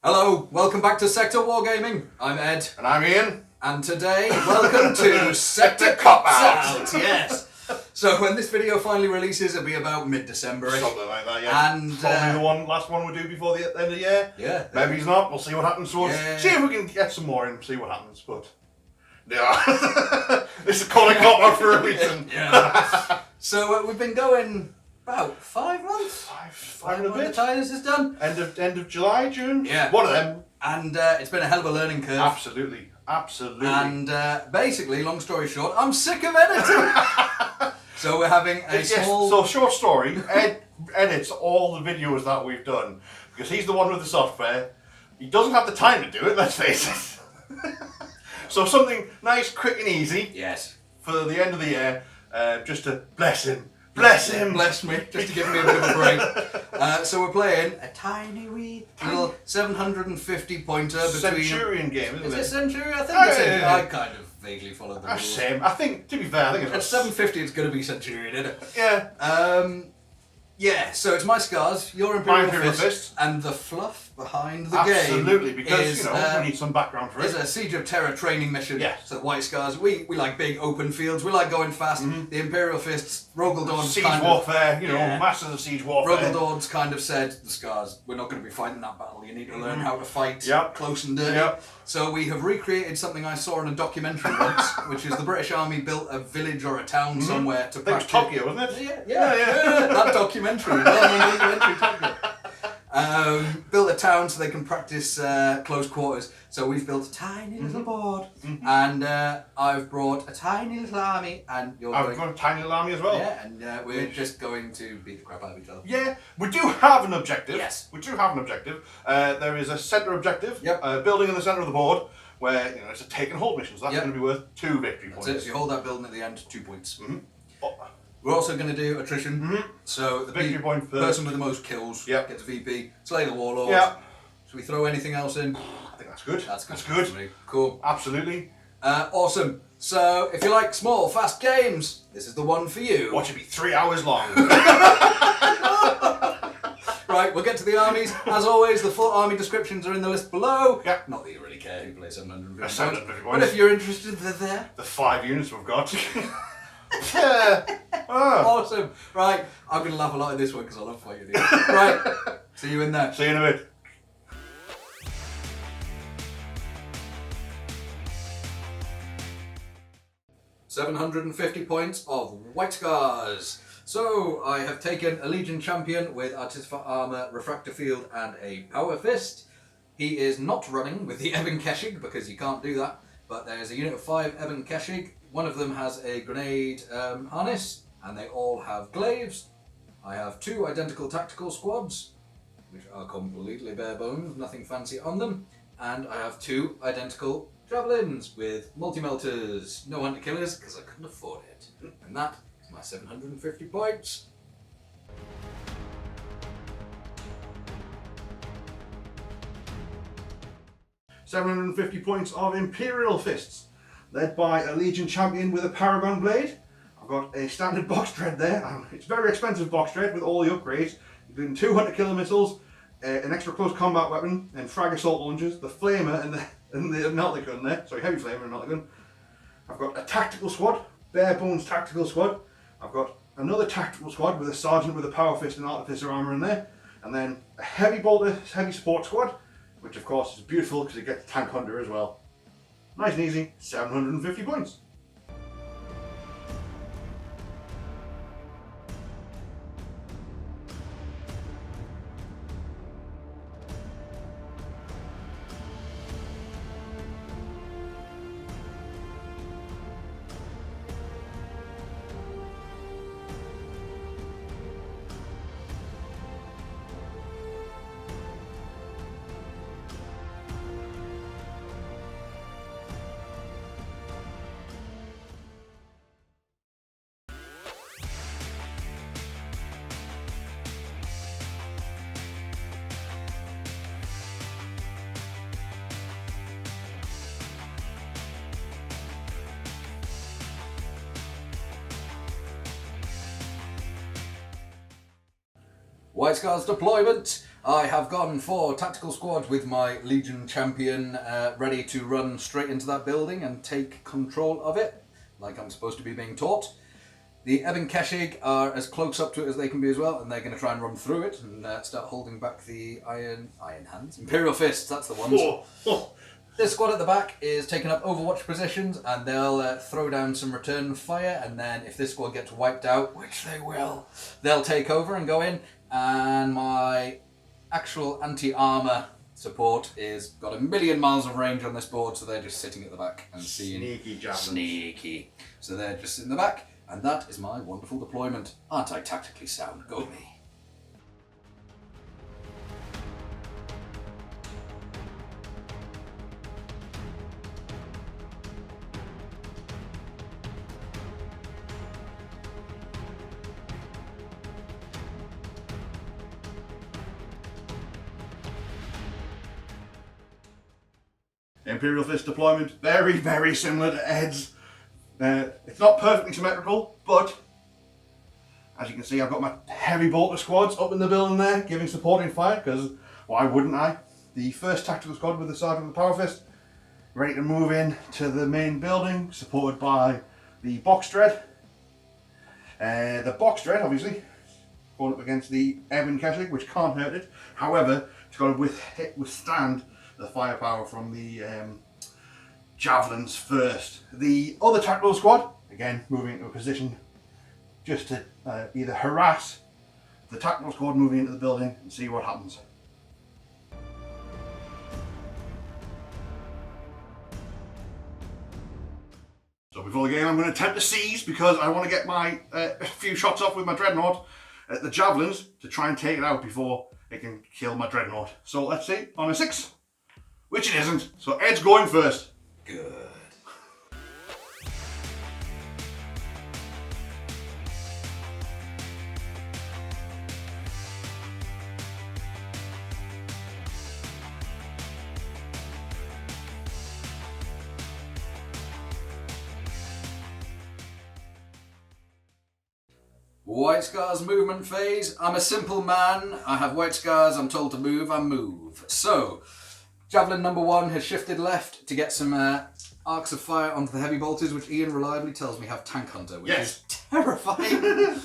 Hello, welcome back to Sector Wargaming. I'm Ed. And I'm Ian. And today, welcome to Sector Cop Out. Yes. So when this video finally releases, it'll be about mid-December. Something like that, yeah. And probably the last one we'll do before the end of the year. Yeah. Maybe it's not. We'll see what happens. So Yeah. see if we can get some more and see what happens. But yeah, this is calling Cop Out for a reason. Yeah. So we've been going about 5 months. Five and a when bit. the Titus is done. End of July, June. Yeah. One of them. And it's been a hell of a learning curve. Absolutely. And basically, long story short, I'm sick of editing. So we're having a small... So short story, Ed edits all the videos that we've done because he's the one with the software. He doesn't have the time to do it, let's face it. So something nice, quick and easy. Yes. For the end of the year, just to bless him. Bless him! Bless me, just to give me a bit of a break. So we're playing a tiny wee little 750 pointer between... Centurion game, isn't it? Is it Centurion? I think it's yeah. I kind of vaguely followed the rules. Same. I think, to be fair, I think it's... At 750 it's going to be Centurion, isn't it? Yeah. Yeah, so it's my scars, your Imperial Fists, and the fluff behind the game. Absolutely, because, is, we need some background for it. It's a Siege of Terror training mission. Yeah. So White Scars, we like big open fields, we like going fast. Mm-hmm. The Imperial Fists, Rogaldorn's Siege kind warfare, of... Yeah. masters of siege warfare. Rogaldor's kind of said, the Scars, we're not going to be fighting that battle, you need to learn how to fight Yep. close and dirty. Yep. So we have recreated something I saw in a documentary once, which is the British Army built a village or a town somewhere to I think it was practice... Tokyo, wasn't it? Yeah. That documentary. Documentary Tokyo. Built a town so they can practice close quarters. So we've built a tiny little board, and I've brought a tiny little army, and you're I've going... got a tiny little army as well. Yeah, and we're just going to beat the crap out of each other. Yeah, we do have an objective. Yes. We do have an objective. There is a centre objective, Yep. Building in the centre of the board, where it's a take and hold mission, so that's Yep. going to be worth 2 victory points. So if you hold that building at the end, 2 points. Oh, We're also going to do attrition. So the Victory point first. person with the most kills Yep. gets VP. Slay the warlord. Yeah. Should we throw anything else in? I think that's good. That's good. That's good. for me. Cool. Absolutely. Awesome. So, if you like small, fast games, this is the one for you. Watch it be 3 hours long. Right, we'll get to the armies. As always, the full army descriptions are in the list below. Yeah. Not that you really care who plays 750 points. 750 But points. if you're interested, they're there. The 5 units we've got. Yeah. Oh. Awesome. Right, I'm going to laugh a lot at this one because I love fighting you. Right, see you in there. See you in a bit. $750 points of White Scars. So, I have taken a Legion Champion with Articifer armour, Refractor Field, and a Power Fist. He is not running with the Ebon Keshig because you can't do that, but there's a unit of 5 Ebon Keshig. One of them has a grenade harness, and they all have glaives. I have 2 identical tactical squads, which are completely bare bones, nothing fancy on them, and I have 2 identical javelins with multi-melters. No hunter killers because I couldn't afford it. And that is my 750 points. £750 points of Imperial Fists, led by a Legion Champion with a Paragon blade. I've got a standard box dread there. It's a very expensive box dread with all the upgrades, including 2 hunter killer missiles, an extra close combat weapon, and frag assault launchers, the flamer and the melta gun there. Sorry, heavy flamer and melta gun. I've got a tactical squad, bare bones tactical squad. I've got another tactical squad with a sergeant with a power fist and artificer armour in there, and then a heavy bolter, heavy support squad, which of course is beautiful because it gets tank hunter as well. Nice and easy, 750 points. White Scars deployment. I have gone for tactical squad with my Legion champion ready to run straight into that building and take control of it, like I'm supposed to be being taught. The Ebon Keshig are as close up to it as they can be as well, and they're going to try and run through it and start holding back the iron hands. Imperial Fists, that's the ones. This squad at the back is taking up Overwatch positions, and they'll throw down some return fire, and then if this squad gets wiped out, which they will, they'll take over and go in, and my actual anti-armour support is got 1,000,000 miles of range on this board, so they're just sitting at the back and seeing... Sneaky javelins. Sneaky. So they're just sitting in the back. And that is my wonderful deployment. Aren't I tactically sound? Go me. Imperial Fist deployment, very, very similar to Ed's. It's not perfectly symmetrical, but as you can see, I've got my heavy bolter squads up in the building there, giving supporting fire, because why wouldn't I? The first tactical squad with the Sergeant of the Power Fist, ready to move in to the main building, supported by the Box Dread. The Box Dread, obviously, going up against the Ebon Keshig, which can't hurt it. However, it's got to withstand the firepower from the javelins first. The other tactical squad, again, moving into a position just to either harass the tactical squad moving into the building and see what happens. So before the game, I'm going to attempt to seize because I want to get my a few shots off with my Dreadnaught at the javelins to try and take it out before it can kill my Dreadnaught. So let's see, on a 6, which it isn't. So Ed's going first. Good. White Scars movement phase. I'm a simple man. I have white scars. I'm told to move. I move. So, javelin number 1 has shifted left to get some arcs of fire onto the heavy bolters, which Ian reliably tells me have Tank Hunter, which is terrifying.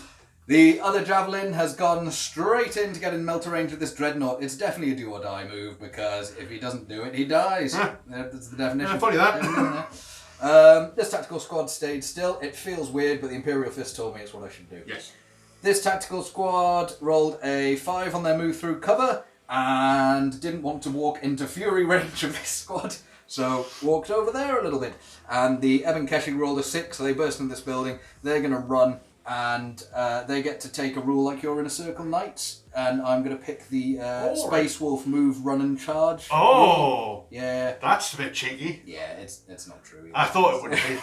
The other javelin has gone straight in to get in melta range of this Dreadnaught. It's definitely a do or die move, because if he doesn't do it, he dies. That's the definition. Yeah, funny that. This tactical squad stayed still. It feels weird, but the Imperial Fist told me it's what I should do. Yes. This tactical squad rolled a 5 on their move through cover and didn't want to walk into fury range of this squad, so walked over there a little bit. And the Ebon Keshig rolled a 6, so they burst into this building. They're going to run, and they get to take a rule like you're in a circle knights, and I'm going to pick the Space Wolf move, run and charge. Oh! Yeah. That's a bit cheeky. Yeah, it's not true either. I thought it would be.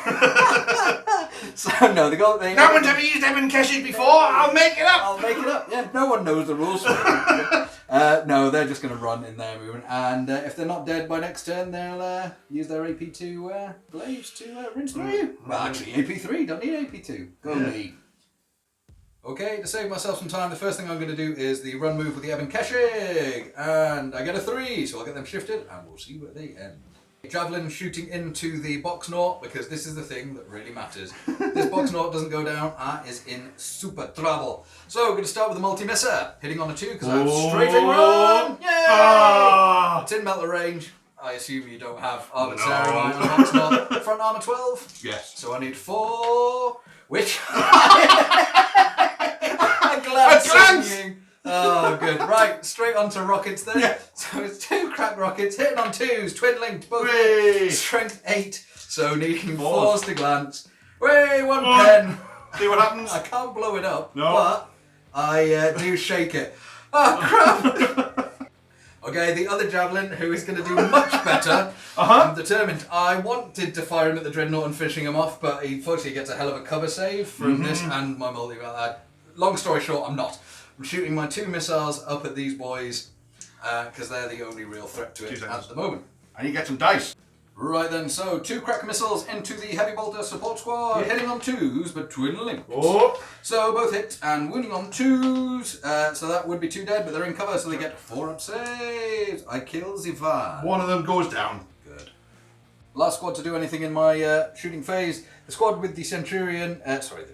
So, no, the goal thing... No one's ever used Ebon Keshig before, I'll make it up! I'll make it up, yeah. No one knows the rules for it. No, they're just going to run in their movement, and if they're not dead by next turn, they'll use their AP2 glaives to rinse through you. Well, actually, AP3, don't need AP2. Go me. Okay, to save myself some time, the first thing I'm going to do is the run move with the Ebon Keshig, and I get a 3, so I'll get them shifted, and we'll see where they end. Javelin shooting into the box knot, because this is the thing that really matters. This box knot doesn't go down, I is in super trouble. So we're going to start with the multi-misser, hitting on a 2 because I have strafing run. Yay! Ah! It's in melta range. I assume you don't have armour on box knot. Front armour 12. Yes. So I need 4, which a glance. Oh, good. Right, straight onto rockets then. Yeah. So it's 2 crack rockets, hitting on 2s, twin linked, both hit. Strength 8, so needing 4s to glance. Way, 1 pen. See what happens? I can't blow it up, no. But I do shake it. Oh, crap! Okay, the other javelin, who is going to do much better. I'm determined. I wanted to fire him at the Dreadnaught and finishing him off, but he unfortunately gets a hell of a cover save from this and my multi. Long story short, I'm not. I'm shooting my 2 missiles up at these boys because they're the only real threat to it at the moment. And you get some dice. Right then, so 2 crack missiles into the heavy bolter support squad, hitting on 2s but twin-linked. Oh. So both hit and wounding on 2s, so that would be 2 dead, but they're in cover, so they get 4 up saves. I kill Zivan. One of them goes down. Good. Last squad to do anything in my shooting phase. The squad with the centurian, the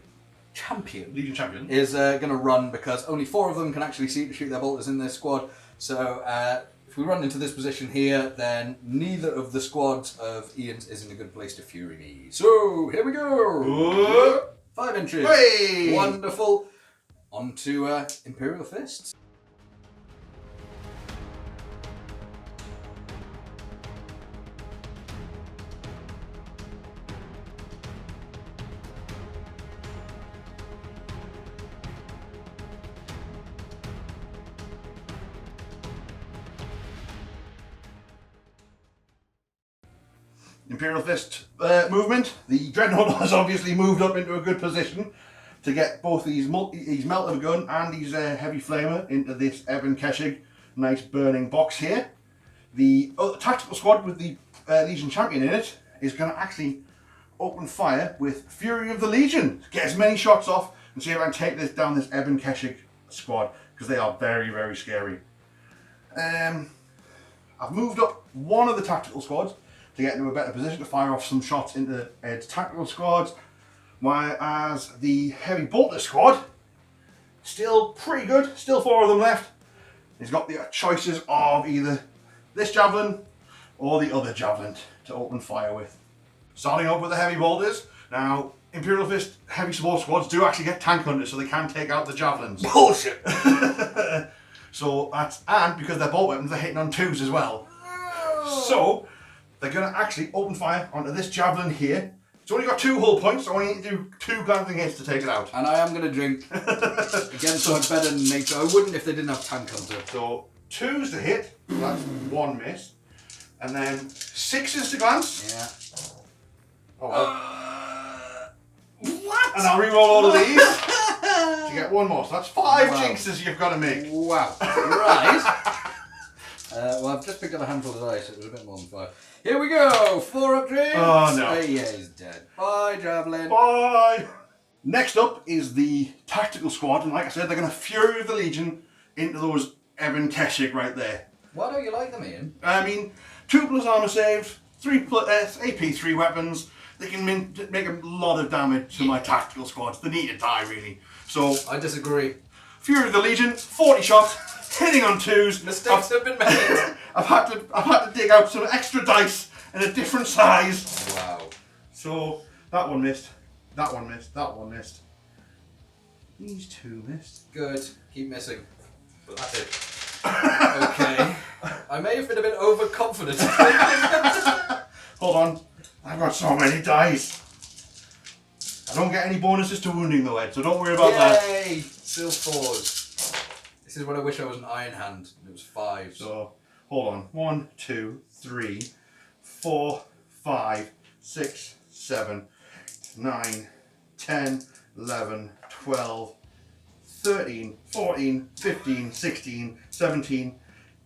champion. Legion champion. Is going to run because only 4 of them can actually see to shoot their bolters in this squad. So if we run into this position here, then neither of the squads of Ian's is in a good place to fury me. So here we go. 5 inches. Hey! Wonderful. On to Imperial Fists. Imperial Fist movement. The Dreadnaught has obviously moved up into a good position to get both his melta gun and his heavy flamer into this Ebon Keshig nice burning box here. The tactical squad with the Legion champion in it is going to actually open fire with Fury of the Legion. Get as many shots off and see if I can take this down this Ebon Keshig squad, because they are very, very scary. I've moved up one of the tactical squads to get into a better position to fire off some shots into Ed's tactical squads, whereas the heavy bolter squad, still pretty good, still 4 of them left. He's got the choices of either this javelin or the other javelin to open fire with. Starting off with the heavy bolters. Now, Imperial Fist heavy support squads do actually get tank hunters, so they can take out the javelins. Bullshit! So that's, and because they're bolt weapons, they're hitting on 2s as well. So they're going to actually open fire onto this javelin here. It's only got 2 hull points, so I only need to do 2 glancing hits to take it out. And I am going to drink. Again, so it's better than nature. I wouldn't if they didn't have tank hunter. So 2s to hit, that's 1 miss. And then 6s to glance. Yeah. Oh well. What? And I'll re-roll all of these to get 1 more. So that's 5 jinxes you've got to make. Wow. Right. Well, I've just picked up a handful of dice, so it was a bit more than 5. Here we go! 4 up drinks! Oh no. Yeah, he's dead. Bye, javelin. Bye! Next up is the tactical squad, and like I said, they're going to Fury of the Legion into those Ebon Keshig right there. Why don't you like them, Ian? I mean, 2+ armour save, 3 AP 3 weapons. They can make a lot of damage to my tactical squads. They need to die, really. So I disagree. Fury of the Legion, 40 shots, hitting on 2s. Mistakes have been made. I've had to dig out some extra dice in a different size. Wow. So that one missed. That one missed. That one missed. These 2 missed. Good. Keep missing. But that's it. Okay. I may have been a bit overconfident. Hold on. I've got so many dice. I don't get any bonuses to wounding though, Ed, so don't worry about that. Yay! Still 4s. This is when I wish I was an Iron Hand. It was 5s. So, hold on. 1, 2, 3, 4, 5, 6, 7, 9, 10, 11, 12, 13, 14, 15, 16, 17,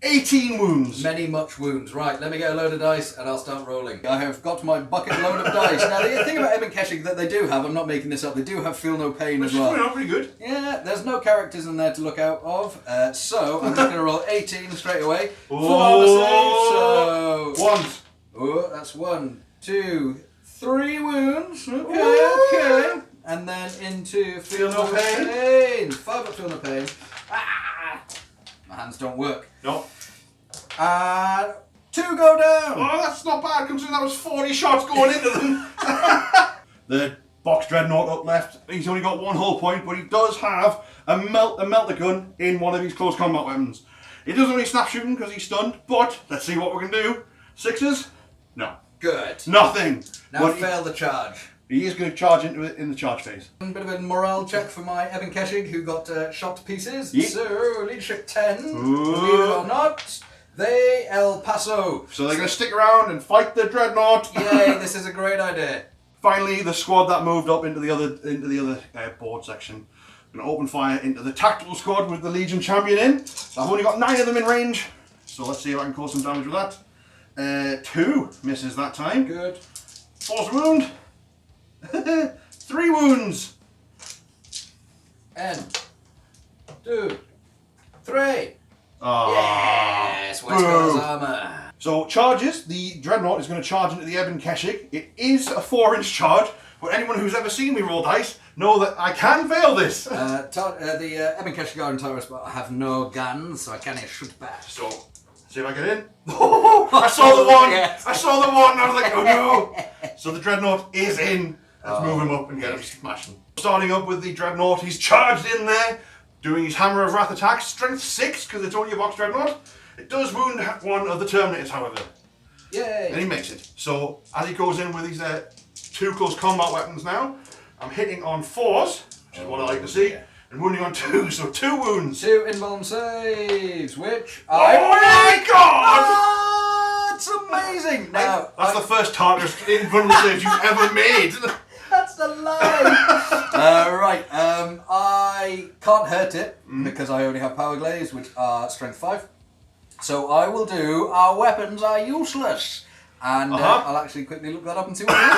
18 wounds. Many much wounds. Right, let me get a load of dice and I'll start rolling. I have got my bucket load of dice. Now, the thing about Ebon Keshig that they do have, I'm not making this up, they do have Feel No Pain as well. Which is pretty good. Yeah, there's no characters in there to look out of, so I'm just going to roll 18 straight away. Full armor save, so... Once. Oh, that's 1, 2, 3 wounds. Okay. And then into Feel No Pain. 5 up Feel No Pain. Ah! My hands don't work. No. And 2 go down. Oh, that's not bad considering that was 40 shots going into them. The box Dreadnaught up left, he's only got 1 hull point, but he does have a melta gun in one of his close combat weapons. He doesn't really snap shooting because he's stunned, but let's see what we can do. 6s? No. Good. Nothing. Now fail the charge. He is going to charge into it in the charge phase. A bit of a morale check for my Ebon Keshig, who got shot to pieces. Yep. So, leadership 10, Ooh. believe it or not, they El Paso. So they're going to stick around and fight the Dreadnaught. Yay, this is a great idea. Finally, the squad that moved up into the other board section, going to open fire into the tactical squad with the Legion champion in. I've only got 9 of them in range, so let's see if I can cause some damage with that. 2 misses that time. Good. Force wound. 3 wounds. N. 2. 3. Ah, Yes, White Scar's armour. So charges, the Dreadnaught is going to charge into the Ebon Keshig. It is a 4-inch charge, but anyone who's ever seen me roll dice know that I can fail this. The Ebon Keshig are in Taurus, but I have no guns, so I can't shoot back. So, see if I get in. I saw the one! Yes. I saw the one! I was like, oh no! So the Dreadnought is in. Let's move him up and get him smashing. Starting up with the Dreadnought, he's charged in there, doing his Hammer of Wrath attack. Strength 6, because it's only a box Dreadnought. It does wound one of the Terminators, however. Yay! And he makes it. So, as he goes in with his 2 close combat weapons now, I'm hitting on 4s, which is what I like to see, and wounding on 2, so 2 wounds. 2 invuln saves, which Oh my god! Oh, it's amazing! Now, That's the first target invulnerable save you've ever made. That's the lie! Right, I can't hurt it because I only have power glaives, which are strength 5. So I will do our weapons are useless. And I'll actually quickly look that up and see what it is.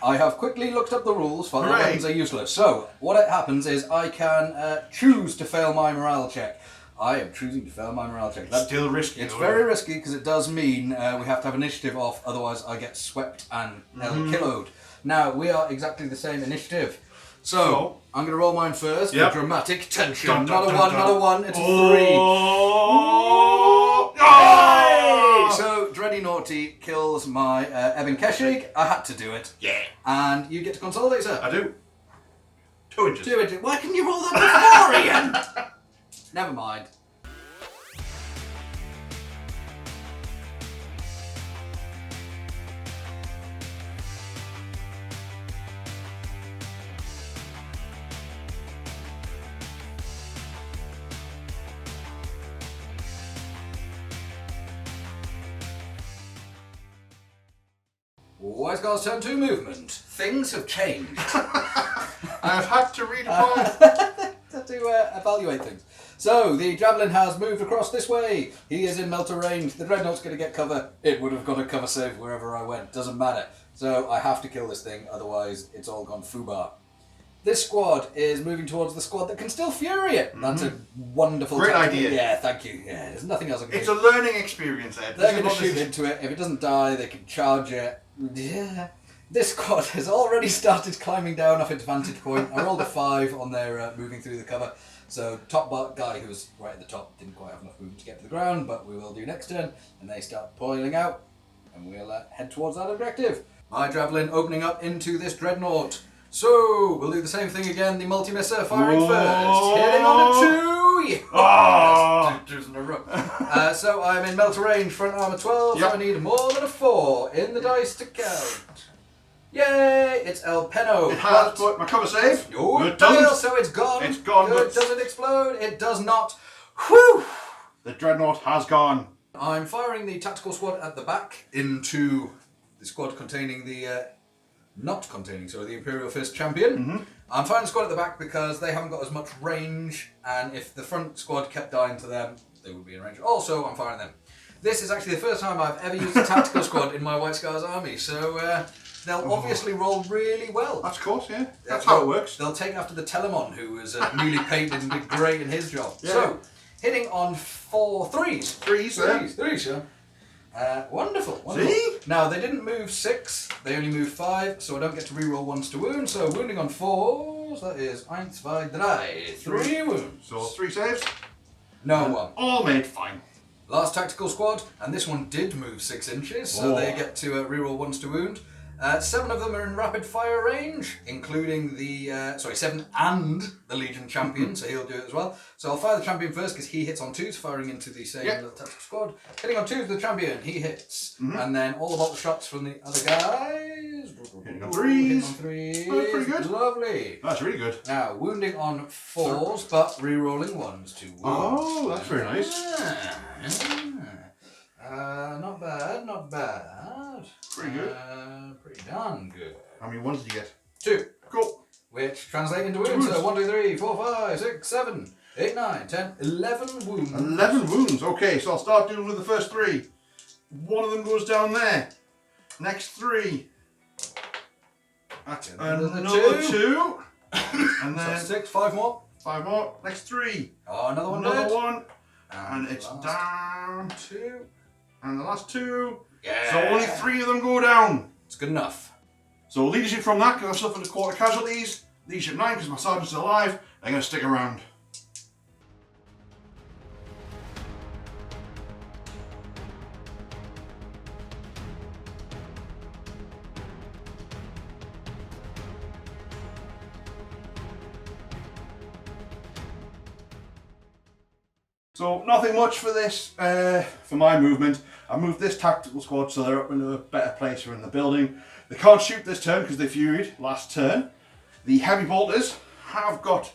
I have quickly looked up the rules for our weapons are useless. So what happens is I can choose to fail my morale check. I am choosing to fail my morale check. That's still risky. It's very risky because it does mean we have to have initiative off, otherwise I get swept and killed. Now, we are exactly the same initiative. So I'm going to roll mine first for dramatic tension. Not a 1, not a 1, it's a 3. Oh! So, Dreadnaught kills my Ebon Keshig. I had to do it. Yeah. And you get to consolidate, sir. I do. 2 inches. 2 inches. Why couldn't you roll that before, Ian? Never mind. White Scar's turn 2 movement. Things have changed. I've had to redeploy. to evaluate things. So, the javelin has moved across this way. He is in melta range. The Dreadnaught's going to get cover. It would have got a cover save wherever I went. Doesn't matter. So, I have to kill this thing, otherwise it's all gone foobar. This squad is moving towards the squad that can still fury it. That's a wonderful Great tactic. idea. Yeah, thank you. Yeah, there's nothing else I can do. It's a learning experience, Ed. They're going to shoot into it. If it doesn't die, they can charge it. Yeah. This squad has already started climbing down off its vantage point. I rolled a 5 on their moving through the cover. So top guy who was right at the top didn't quite have enough movement to get to the ground, but we will do next turn. And they start boiling out, and we'll head towards that objective. My javelin opening up into this Dreadnaught. So we'll do the same thing again. The multi-misser firing first. Hitting on a 2. Yeah. Oh. That's 2 in a row. So I'm in melta range, front armour 12. So I need more than a 4 in the dice to count. Yay! It's El Peno. It has put my cover save. Oh, it doesn't. So it's gone. It's gone. Good. Does it explode? It does not. Whew! The Dreadnought has gone. I'm firing the tactical squad at the back into the squad containing the the Imperial Fist champion. I'm firing the squad at the back because they haven't got as much range, and if the front squad kept dying to them, they would be in range. Also, I'm firing them. This is actually the first time I've ever used a tactical squad in my White Scars army, so they'll obviously roll really well. That's of course, yeah. That's how it works. They'll take after the Telemon, who was newly painted and did great in his job. Yeah. So, hitting on 4 threes. Threes, Yeah. Wonderful. See? Now, they didn't move 6, they only moved 5, so I don't get to reroll 1s to wound. So, wounding on 4s, that is 1, 2, 3, 3 wounds. So 3 saves. No one. All made fine. Last tactical squad, and this one did move 6 inches, so they get to reroll 1s to wound. 7 of them are in rapid fire range, including the 7 and the Legion champion, so he'll do it as well. So I'll fire the champion first because he hits on 2s, firing into the same little tactical squad. Hitting on 2s, the champion, he hits, and then all the bolt shots from the other guys. Hitting on 3s. Hitting on 3s. That's pretty good. Lovely. That's really good. Now wounding on 4s, but re-rolling 1s to wound. Oh, that's very nice. Not bad, not bad. Pretty good. Pretty darn good. How many ones did you get? 2. Cool. Which translate into wounds. So 1, 2, 3, 4, 5, 6, 7, 8, 9, 10, 11 wounds. 11 wounds. Okay, so I'll start dealing with the first 3. One of them goes down there. Next 3. That's another 2. And then so 6, 5 more. 5 more. Next 3. Oh, another one. Another dead. one. And it's down 2. And the last 2. Yeah. So only 3 of them go down. It's good enough. So leadership from that, because I've suffered a quarter casualties. Leadership 9, because my sergeant's alive. They're going to stick around. So nothing much for this, for my movement. I moved this tactical squad so they're up in a better place or in the building. They can't shoot this turn because they furied last turn. The heavy bolters have got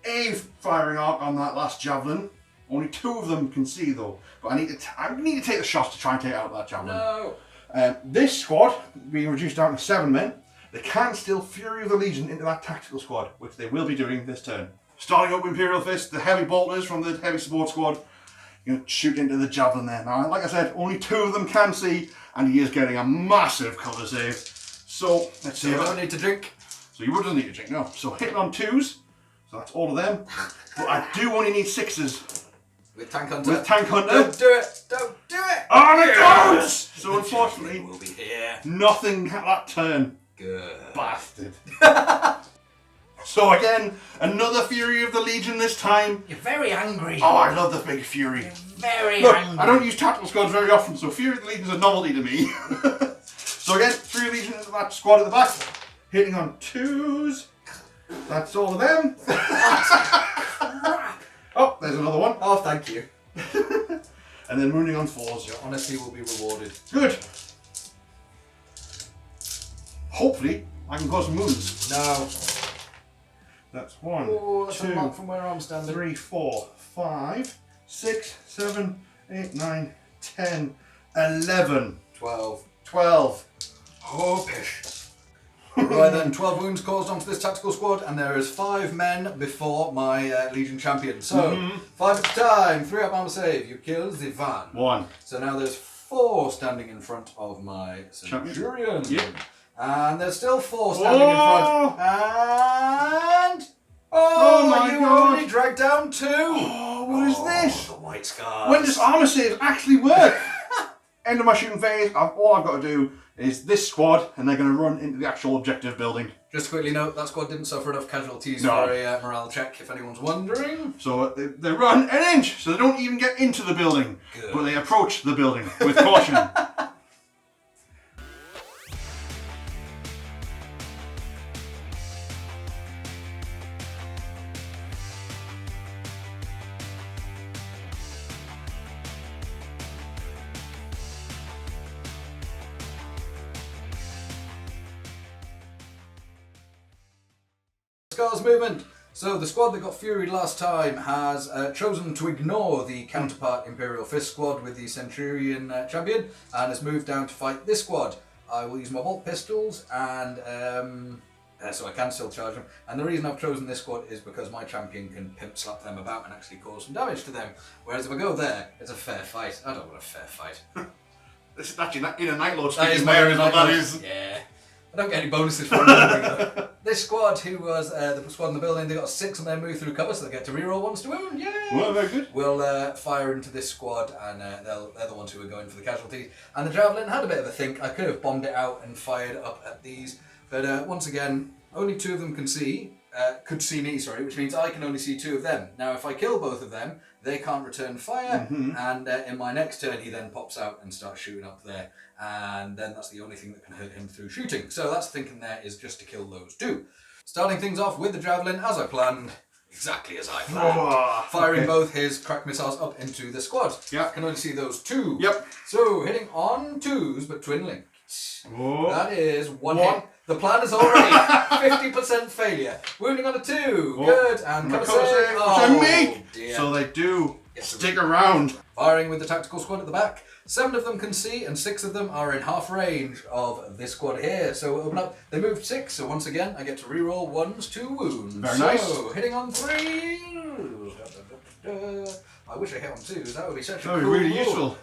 a firing arc on that last javelin. Only 2 of them can see though, but I need to take the shots to try and take out that javelin. No. This squad being reduced down to 7 men, they can still Fury of the Legion into that tactical squad, which they will be doing this turn. Starting up with Imperial Fists, the heavy bolters from the heavy support squad, you know, shoot into the javelin there. Now, like I said, only 2 of them can see, and he is getting a massive cover save. So let's see. You don't need to drink. So you wouldn't need to drink, no. So hitting on 2s, so that's all of them. But I do only need 6s. With Tank Hunter. With Tank Hunter. Don't do it. Don't do it. Oh, it goes! So unfortunately, we'll be here. nothing at that turn. Good. Bastard. So again, another Fury of the Legion this time. You're very angry. Oh, I love the big Fury. You're very Look, angry. I don't use tactical squads very often, so Fury of the Legion is a novelty to me. So again, Fury of the Legion into that squad at the back. Hitting on 2s. That's all of them. Crap. Oh, there's another one. Oh, thank you. And then wounding on 4s. Your honesty will be rewarded. Good. Hopefully, I can cause some wounds. No. That's 1, Oh, that's a 2, lot from where I'm standing. 3, 4, 5, 6, 7, 8, 9, 10, 11, 12. 12. Oh, pish. Right then, 12 wounds caused onto this tactical squad, and there is 5 men before my Legion champion. So, 5 at a time, 3 up armor save. You kill the van. 1. So now there's 4 standing in front of my centurion. Yep. And there's still 4 standing in front. And Oh my you God. only dragged down 2. Oh, what is this? The white scars. When does armor saves actually work? End of my shooting phase. All I've got to do is this squad, and they're going to run into the actual objective building. Just quickly note, that squad didn't suffer enough casualties No. for a morale check, if anyone's wondering. So they run an inch, so they don't even get into the building. Good. But they approach the building with caution. Scars movement. So the squad that got furied last time has chosen to ignore the counterpart Imperial Fist squad with the Centurion champion and has moved down to fight this squad. I will use my bolt pistols and so I can still charge them. And the reason I've chosen this squad is because my champion can pimp slap them about and actually cause some damage to them. Whereas if I go there, it's a fair fight. I don't want a fair fight. This is actually in a Night Lord That is speaking my there, own is what Night that Lord. is. Yeah. I don't get any bonuses for it. This squad, who was the squad in the building, they got 6 on their move through cover, so they get to reroll 1s to wound. Yay! Well, very good. We'll fire into this squad, and they're the ones who are going for the casualties. And the javelin had a bit of a think. I could have bombed it out and fired up at these, but once again, only 2 of them could see me, which means I can only see 2 of them. Now, if I kill both of them, they can't return fire, and in my next turn, he then pops out and starts shooting up there, and then that's the only thing that can hurt him through shooting. So that's thinking there is just to kill those 2. Starting things off with the javelin, as I planned, exactly as I planned. Oh, Firing both his crack missiles up into the squad. Yeah. Can only see those 2. Yep. So hitting on 2s, but twin linked. Oh. That is 1 hit. The plan is already 50% failure. Wounding on a 2. Oh. Good. And cover save. Which Oh, I make. dear. So they do Yes, stick around. Firing with the tactical squad at the back. 7 of them can see, and 6 of them are in half range of this squad here. So we'll open up. They moved 6, so once again I get to reroll 1s to wounds. Very nice. So hitting on 3. I wish I hit on 2s. That would be such a That would cool be really roll. useful.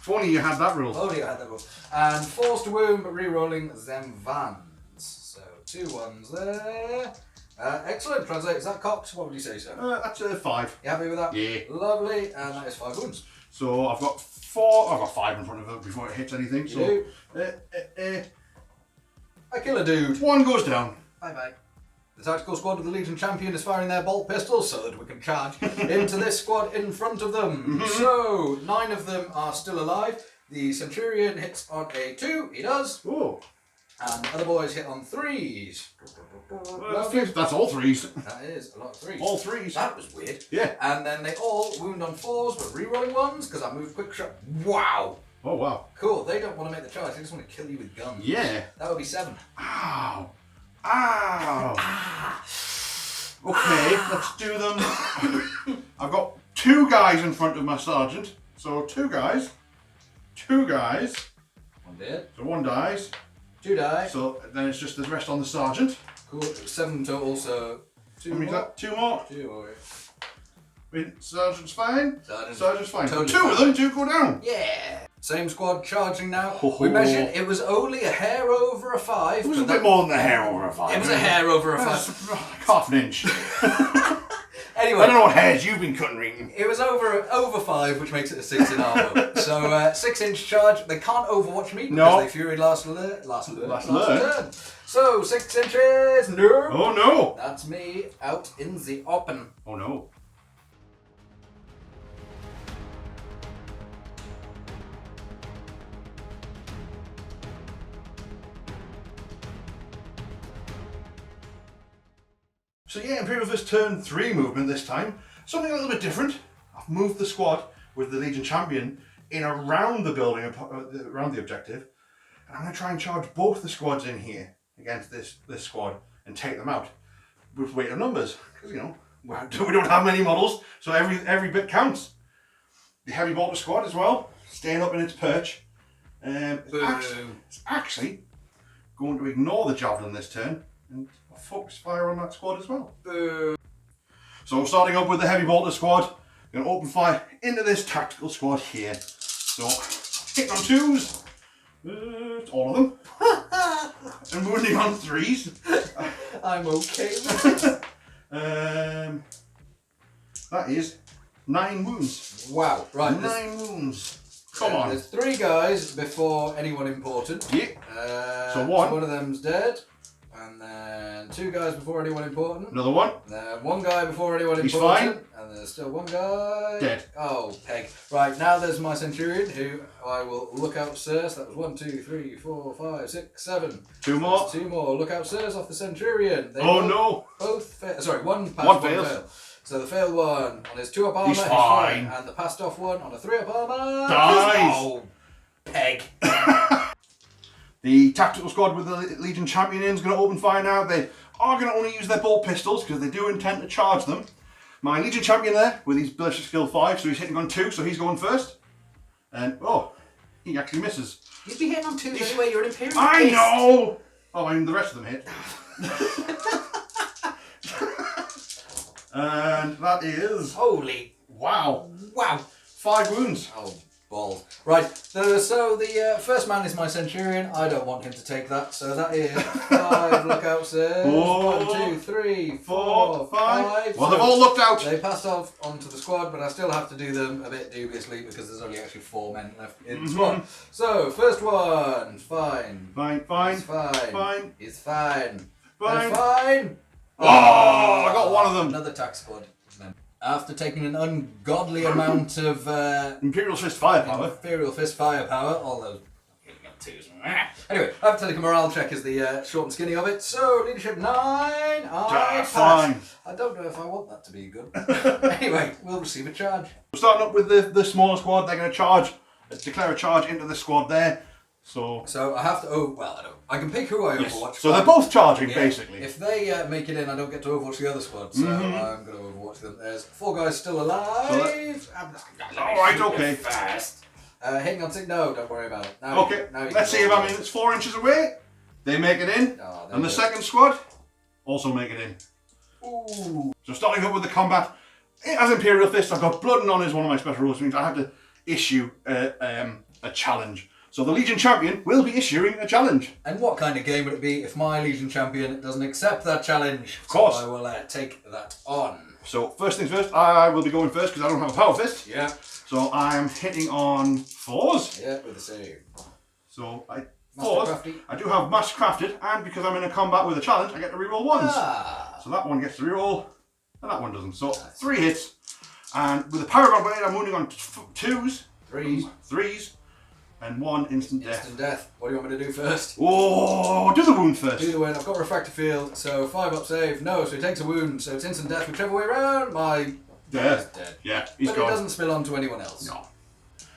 If only you had that rule. Only I had that rule. And forced to wound, but re-rolling them vans. So 2 1s there. Excellent. Translate. Is that cocked? What would you say, sir? That's a 5. You happy with that? Yeah. Lovely. And that is 5 wounds. So I've got 4. I've got 5 in front of it before it hits anything. You So I kill a dude. 1 goes down. Bye bye. The tactical squad of the Legion Champion is firing their bolt pistols so that we can charge into this squad in front of them. So 9 of them are still alive. The centurion hits on a 2. He does. Oh. And the other boys hit on 3s. That's all 3s. That is a lot of 3s. All 3s. That was weird. Yeah. And then they all wound on 4s, but re-rolling 1s because I moved quick shot. Wow. Oh wow. Cool. They don't want to make the charge. They just want to kill you with guns. Yeah. That would be 7. Ow. Ow. Okay, let's do them. I've got 2 guys in front of my sergeant. So 2 guys. 2 guys. 1 dead. So 1 dies. 2 die. So then it's just the rest on the sergeant. Cool. 7 total, so 2 How many is more. that? 2 more. 2 more. Wait, sergeant's fine. Sergeant's fine. Totally 2 of them, 2 go down. Yeah. Same squad charging now. Ho, ho. We measured. It was only a hair over a 5. It was a bit more than a hair over a 5. It was a hair over a 5. Like half an inch. Anyway. I don't know what hairs you've been cutting, Regan. It was over 5, which makes it a 6 in armour. So 6-inch charge. They can't overwatch me because No. they fury last turn. Turn. So 6 inches. No. Oh no. That's me out in the open. Oh no. So yeah, Imperial Fist turn 3 movement this time. Something a little bit different. I've moved the squad with the Legion Champion in around the building, around the objective. And I'm going to try and charge both the squads in here against this squad and take them out with weight of numbers. Because, you know, we don't have many models, so every bit counts. The heavy bolter squad as well, staying up in its perch. It's actually going to ignore the javelin this turn and focus fire on that squad as well. So starting up with the heavy bolter squad, going to open fire into this tactical squad here. So hitting on 2s, all of them, and wounding on 3s. I'm okay with it. That is 9 wounds. Wow. Right. 9 wounds. Come on. There's 3 guys before anyone important. Yeah. So 1. So one of them's dead. And then 2 guys before anyone important. Another 1. And then 1 guy before anyone He's important. fine. And there's still 1 guy. Dead. Oh, peg. Right, now there's my centurion who I will look out sirs. That was 1, 2, 3, 4, 5, 6, 7. 2 more. There's 2 more. Look out sirs off the centurion. They Oh no. both fail. Sorry, 1 pass, 1 1 fails. fail. So the failed one on his 2-up armour, He's fine. and the passed off one on a 3-up armour. Dies. Oh, peg. The tactical squad with the Legion Champion in is going to open fire now. They are going to only use their bolt pistols because they do intend to charge them. My Legion Champion there with his Ballistic Skill 5, so he's hitting on 2, so he's going first. And, oh, he actually misses. You'd be hitting on 2s anyway, you're an Imperial I Fist. know! Oh, I mean, the rest of them hit. And that is... Holy. Wow. Wow. 5 wounds. Oh, balls. Right, so the first man is my centurion. I don't want him to take that, so that is 5 lookouts there. 1, 2, 3, 4, 5. Well, they've all looked out. They passed off onto the squad, but I still have to do them a bit dubiously because there's only actually 4 men left in the squad. So, first one, fine. Fine. He's fine. He's fine. Fine. Fine. Oh, I got one of them. Another tack squad. After taking an ungodly amount of Imperial Fist firepower. Imperial Fist firepower, all those twos. Anyway, I have to take a morale check as the short and skinny of it. So, leadership 9, I pass. Fine. I don't know if I want that to be good. Anyway, we'll receive a charge. Starting up with the smaller squad, they're going to charge, declare a charge into the squad there. So I have to, I don't. I can pick who I overwatch. So they're both charging, basically. If they make it in, I don't get to overwatch the other squad, so I'm going to overwatch them. There's 4 guys still alive. Alright, okay. Fast. Hitting on 6, no, don't worry about it. Now let's see if it's 4 inches away. They make it in. Oh, and the second squad also make it in. Ooh. So starting up with the combat. As Imperial Fist, I've got blood and honour is one of my special rules, which means I have to issue a challenge. So the Legion Champion will be issuing a challenge. And what kind of game would it be if my Legion Champion doesn't accept that challenge? Of course. So I will take that on. So first things first, I will be going first because I don't have a power fist. Yeah. So I'm hitting on 4s. Yeah, with the same. So I Mastercrafty. I do have Mastercrafted, and because I'm in a combat with a challenge, I get to reroll 1s. Ah. So that one gets to reroll, and that one doesn't. So 3 hits. And with the Paragon blade, I'm wounding on 2s, 3s, and 1 instant death. Instant death. What do you want me to do first? Oh, do the wound first. Do the wound. I've got Refractor Field, so 5 up save. No, so he takes a wound, so it's instant death. Whichever way around, my guy's dead. Yeah, he's but gone. It doesn't spill on to anyone else. No.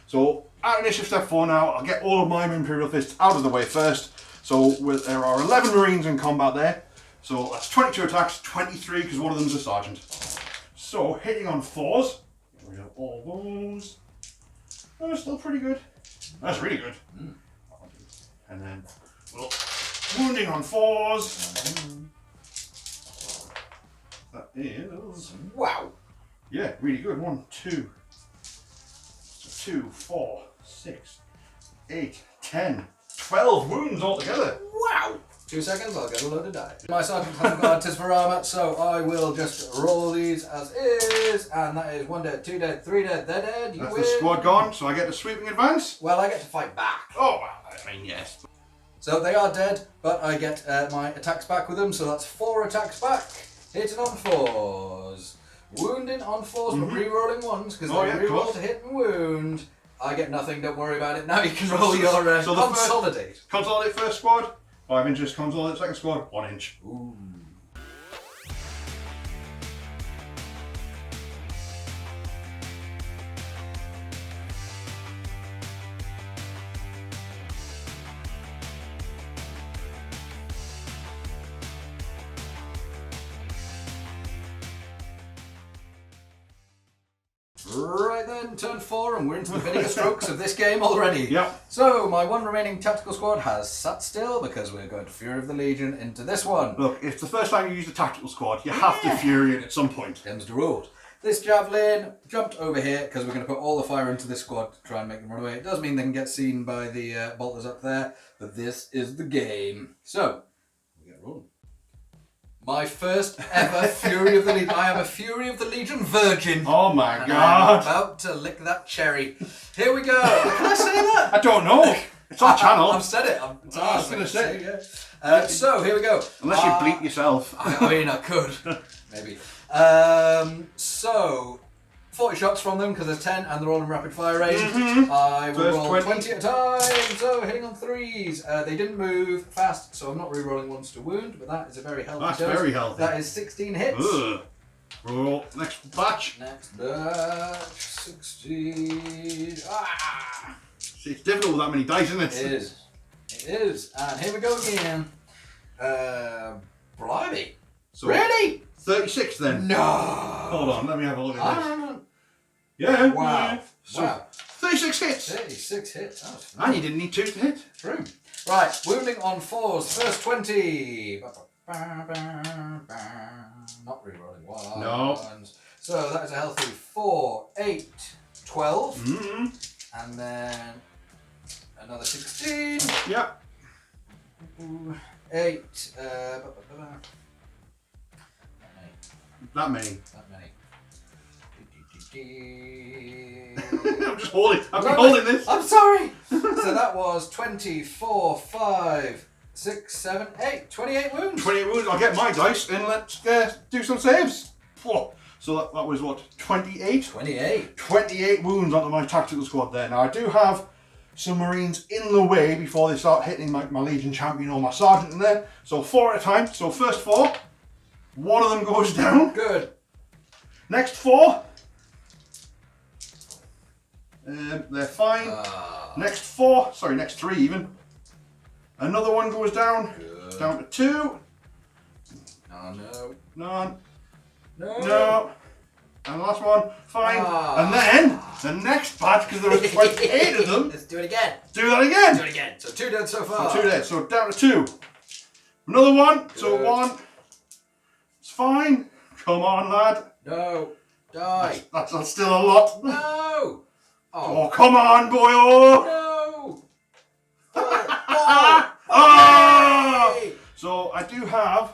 So, at initiative step 4 now, I'll get all of my Imperial Fists out of the way first. So, there are 11 Marines in combat there. So, that's 22 attacks, 23 because one of them's a Sergeant. So, hitting on 4s. We have all those. Oh, still pretty good. That's really good. Mm. And then, well, wounding on 4s. That is... Wow. Yeah, really good. 1, 2, 2, 4, 6, 8, 10, 12 wounds altogether. Wow. 2 seconds, I'll get a load of die. My Sergeant hasn't got Articifer armour, so I will just roll these as is. And that is 1 dead, 2 dead, 3 dead, they're dead. You That's win. the squad gone, so I get the sweeping advance. Well, I get to fight back. Oh, well, I mean, yes. So they are dead, but I get my attacks back with them, so that's 4 attacks back. Hitting on 4s. Wounding on 4s, but re-rolling 1s, because they re-roll to hit and wound. I get nothing, don't worry about it. Now you can roll your consolidate. Consolidate first squad, 5 inches. Consolidate second squad, 1 inch. Ooh. Right then, turn 4, and we're into the vinegar strokes of this game already. Yep. So, my 1 remaining tactical squad has sat still because we're going to Fury of the Legion into this one. Look, if it's the first time you use the tactical squad, you have to Fury it at some point. Them's the rules. This javelin jumped over here because we're going to put all the fire into this squad to try and make them run away. It does mean they can get seen by the bolters up there, but this is the game. So, we get rolling. My first ever Fury of the Legion. I am a Fury of the Legion virgin. Oh my and god. I'm about to lick that cherry. Here we go. Can I say that? I don't know. It's on channel. I've said it. I was going to say. Yeah. So, here we go. Unless you bleep yourself. I mean, I could. Maybe. So, 40 shots from them because there's 10 and they're all in rapid fire range. I will First roll 20 at a time. So, hitting on 3s. They didn't move fast, so I'm not re-rolling 1s to wound, but that is a very healthy That's dose. very healthy. That is 16 hits. Ugh. Roll. Next batch. Next batch. 16. Ah! See, it's difficult with that many dice, isn't it? It is. It is. And here we go again. Blimey. So, Really? 36 then. No. Hold on, let me have a look at this. Ah, Yeah. wow. Yeah. So, Wow. 36 hits. 36 hits. That was And you didn't need 2 to hit. true. Right, wounding on 4s. First 20. Not rerolling 1s. No. So that is a healthy 4, 8, 12. Mm-hmm. And then another 16. Yep. 8. That many. That many. I'm just holding. I've been holding this. I'm sorry. So that was 24, 5, 6, 7, 8. 28 wounds. 28 wounds. I'll get my dice and let's do some saves. Whoa. So that was what? 28? 28. 28 wounds onto my tactical squad there. Now I do have some Marines in the way before they start hitting my Legion Champion or my Sergeant in there. So 4 at a time. So first 4. 1 of them goes down. Good. Next 4. They're fine. Next 4. Sorry, next 3 even. Another one goes down. Good. Down to 2. Oh no. None. No. No. And the last one. Fine. And then the next batch, because there was 28 of them. Let's do it again. Do that again. Do it again. So 2 dead so far. So 2 dead. So down to 2. Another one. Good. So 1. It's fine. Come on, lad. No. Die. That's still a lot. No. Oh, come on, boy. Oh. Oh! So I do have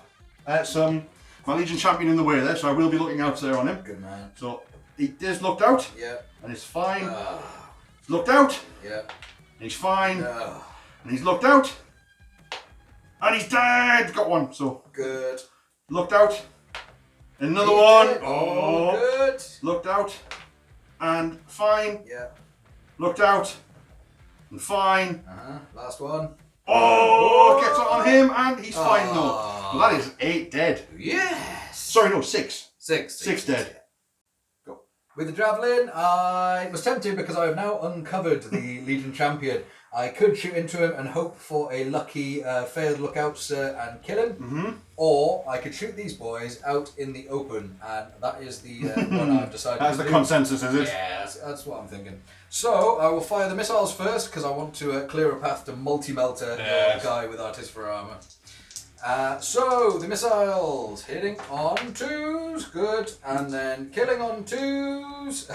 my Legion champion in the way there, so I will be looking out there on him. Good man. So he is looked out. Yeah. And it's fine. Looked out. Yeah. And he's fine. And he's looked out. And he's dead. Got one. So good. Looked out. Another one. Did. Oh, good. Looked out. And fine. Yeah. Looked out. And fine. Last one. Oh, gets it on him, and he's fine though. Well, that is 8 dead. Yes. Sorry, no, 6. 6. 6 dead. Go. With the javelin, I was tempted because I have now uncovered the Legion champion. I could shoot into him and hope for a lucky failed lookout and kill him, or I could shoot these boys out in the open, and that is the one I've decided. That's to the do. consensus, is it? Yeah, that's what I'm thinking. So I will fire the missiles first because I want to clear a path to multi-melta the guy with Articifer armour. So the missiles hitting on 2s, good, and then killing on 2s.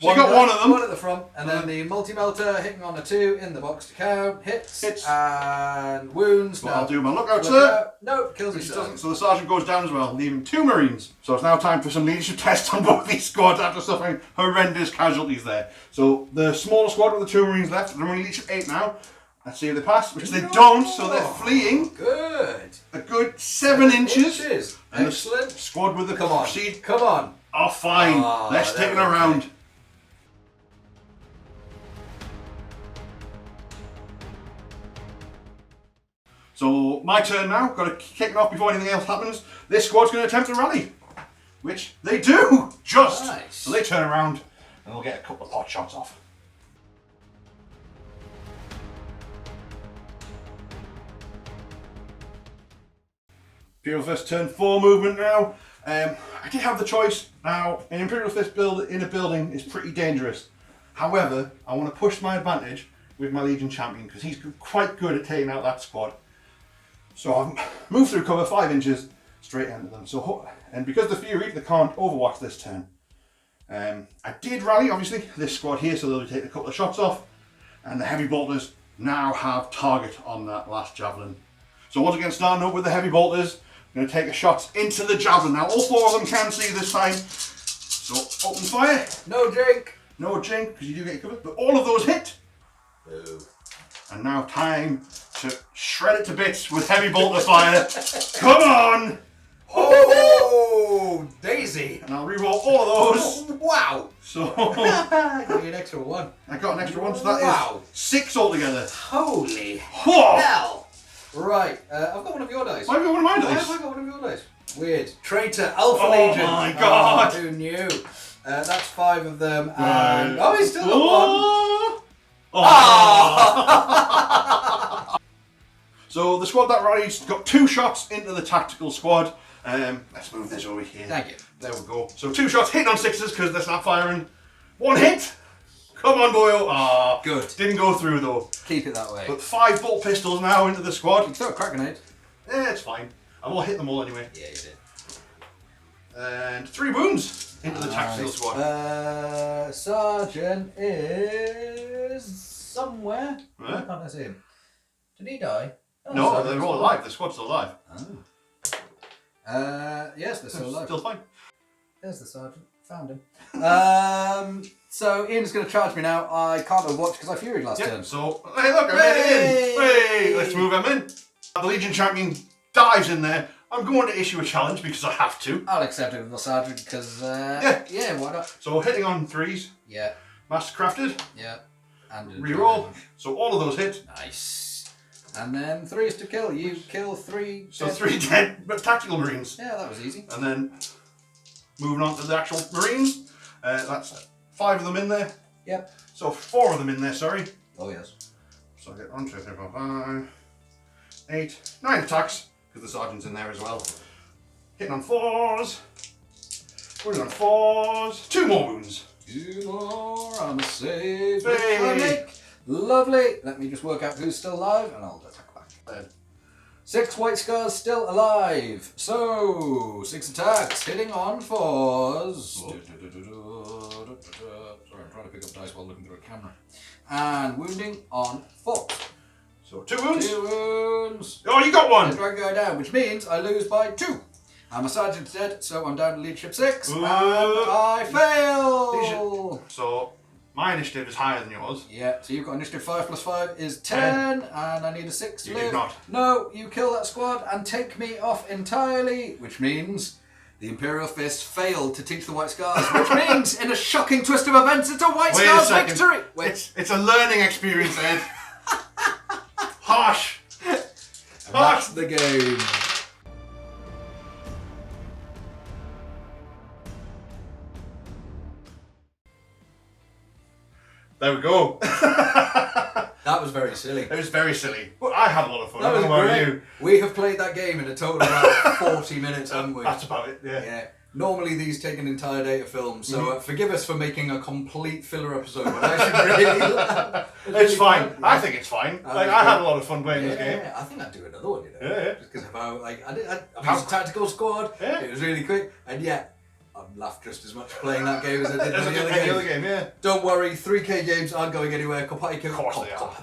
You got one of them. One at the front, and then the multi-melta hitting on a 2 in the box to count, hits. And wounds. Well, I'll do my lookout, sir. No, kills himself. So the sergeant goes down as well, leaving 2 Marines. So it's now time for some leadership tests on both these squads after suffering horrendous casualties there. So the smaller squad with the 2 Marines left, they're only leadership 8 now. Let's see if they pass, which they don't, so they're fleeing. Good. A good 7 inches. And excellent. The squad with the Come on. proceed. Come on. Oh, fine. Let's take it around. So my turn now. Got to kick it off before anything else happens. This squad's going to attempt a rally, which they do. Just. Nice. So they turn around and they'll get a couple of pot shots off. Imperial Fist turn 4 movement now. I did have the choice. Now, an Imperial Fist build in a building is pretty dangerous. However, I want to push my advantage with my Legion champion because he's quite good at taking out that squad. So I've moved through cover 5 inches straight into them. So, and because the Fury, they can't overwatch this turn. I did rally, obviously, this squad here, so they'll take a couple of shots off. And the heavy bolters now have target on that last javelin. So once again, starting up with the heavy bolters, I'm going to take a shot into the javelin. Now all 4 of them can see this time. So open fire. No jink. No jink, because you do get covered, but all of those hit. Boo. And now time to shred it to bits with heavy bolter fire. Come on! Oh, Daisy. And I'll reroll all of those. Wow. So Give me an extra 1. I got an extra 1, so that is 6 altogether. Holy Whoa. hell. Right, I've got one of your dice. Why have you got one of my Why dice? have I got one of your dice? Weird. Traitor, Alpha Oh Legion. my God. Who knew? That's 5 of them. Right. And he's still got 1. Oh. So the squad that rallies got 2 shots into the tactical squad. Let's move this over here. Thank you. There we go. So 2 shots hitting on 6s because they're snap firing. 1 hit. Come on, boyo. Ah, good. Didn't go through though. Keep it that way. But 5 bolt pistols now into the squad. You can throw a crack grenade. Yeah, it's fine. I will hit them all anyway. Yeah, you did. And 3 wounds into the tactical squad. Sergeant is somewhere. Where? Why can't I see him? Did he die? Oh, No, Sergeant's they're all still alive. The squad's still alive. Yes, they're still alive. Still fine. There's the sergeant. Found him. So Ian's going to charge me now. I can't overwatch because I furied last turn. So, hey look, I made it in. Hey, let's move him in. The Legion champion dives in there. I'm going to issue a challenge because I have to. I'll accept it with the sergeant because, yeah, why not? So hitting on 3s. Yeah. Mastercrafted. Yeah. And Reroll. So all of those hit. Nice. And then 3s to kill. You kill 3. So 3 dead, but tactical Marines. Yeah, that was easy. And then moving on to the actual Marines. That's 5 of them in there. Yep. So 4 of them in there, sorry. Oh, yes. So I get 1, 2, 3, 4, 5, 8, 9 attacks, because the sergeant's in there as well. Hitting on 4s. Wounding on 4s. 2 more wounds. 2 more. I'm a save. Hey. Lovely. Let me just work out who's still alive and I'll attack back. 6 white scars still alive. So 6 attacks hitting on 4s. Oh. Sorry, I'm trying to pick up dice while looking through a camera. And wounding on 4. So 2 wounds. 2 wounds. Oh, you got one. The dragon go down, which means I lose by 2. And my sergeant's dead, so I'm down to leadership 6. And I fail. So my initiative is higher than yours. Yeah, so you've got initiative 5 plus 5 is 10, and I need a 6 to You live. did not. No, you kill that squad and take me off entirely, which means the Imperial Fist failed to teach the White Scars, which means, in a shocking twist of events, it's a White Scars victory! Wait. It's a learning experience, Ed. Harsh. That's the game. There we go. That was very silly. It was very silly, but I had a lot of fun. That was How about great. you? We have played that game in a total of about 40 minutes, haven't we? That's about it. Yeah. Yeah. Normally these take an entire day to film, so forgive us for making a complete filler episode. But I should really, It's fine. I think it's fine. Like I had a lot of fun playing this game. Yeah, I think I'd do another one, you know. Yeah. Just because of how, like, I was a tactical squad. Yeah. It was really quick, and yet I laughed just as much playing that game as I did As with I the did other the game. other game, yeah. Don't worry, 3K games aren't going anywhere. Of course they are.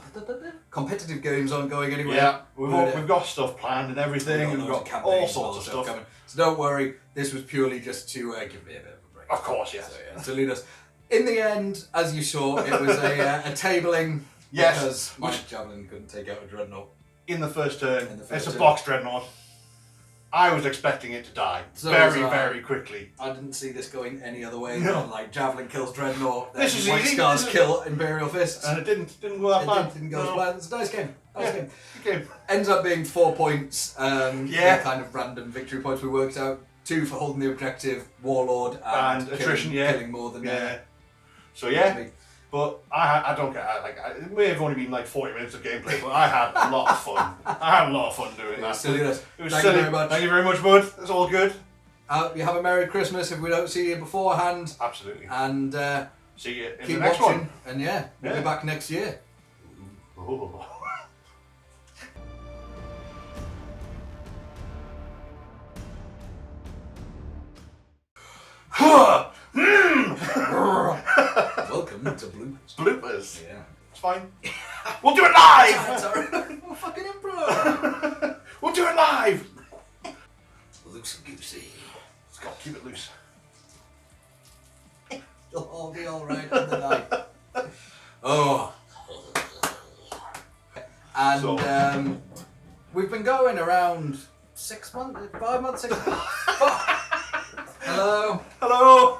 Competitive games aren't going anywhere. Yeah, we've got stuff planned and everything, and we've got all sorts of stuff coming. So don't worry, this was purely just to give me a bit of a break. Of course, yes. So, yeah, to lead us. In the end, as you saw, it was a tabling. Yes. Because my javelin couldn't take out a Dreadnaught. In the first turn. It's a turn. box Dreadnaught. I was expecting it to die very quickly. I didn't see this going any other way. No. Than, like, javelin kills Dreadnought, then This is White easy. Scars kill Imperial Fists. And it didn't go that bad. It didn't go as planned. It's a nice game. Nice game. Okay. Ends up being 4 points. Yeah. The kind of random victory points we worked out. 2 for holding the objective, Warlord, and attrition. killing more than So yeah. But I don't get it may have only been like 40 minutes of gameplay, but I had a lot of fun. I had a lot of fun doing that. Silliness. It was Thank silly. you very much. Thank you very much, bud. It's all good. You have a Merry Christmas if we don't see you beforehand. Absolutely. And see you in keep the next watching. one. And we'll be back next year. Oh. Welcome to Bloopers. Bloopers. Yeah. It's fine. We'll do it live! Sorry. We'll fucking improv. We'll do it live! Loosey goosey. Let's go, keep it loose. You'll all be alright on the night. Oh. And we've been going around 6 months, 5 months, 6 months. Hello. Hello!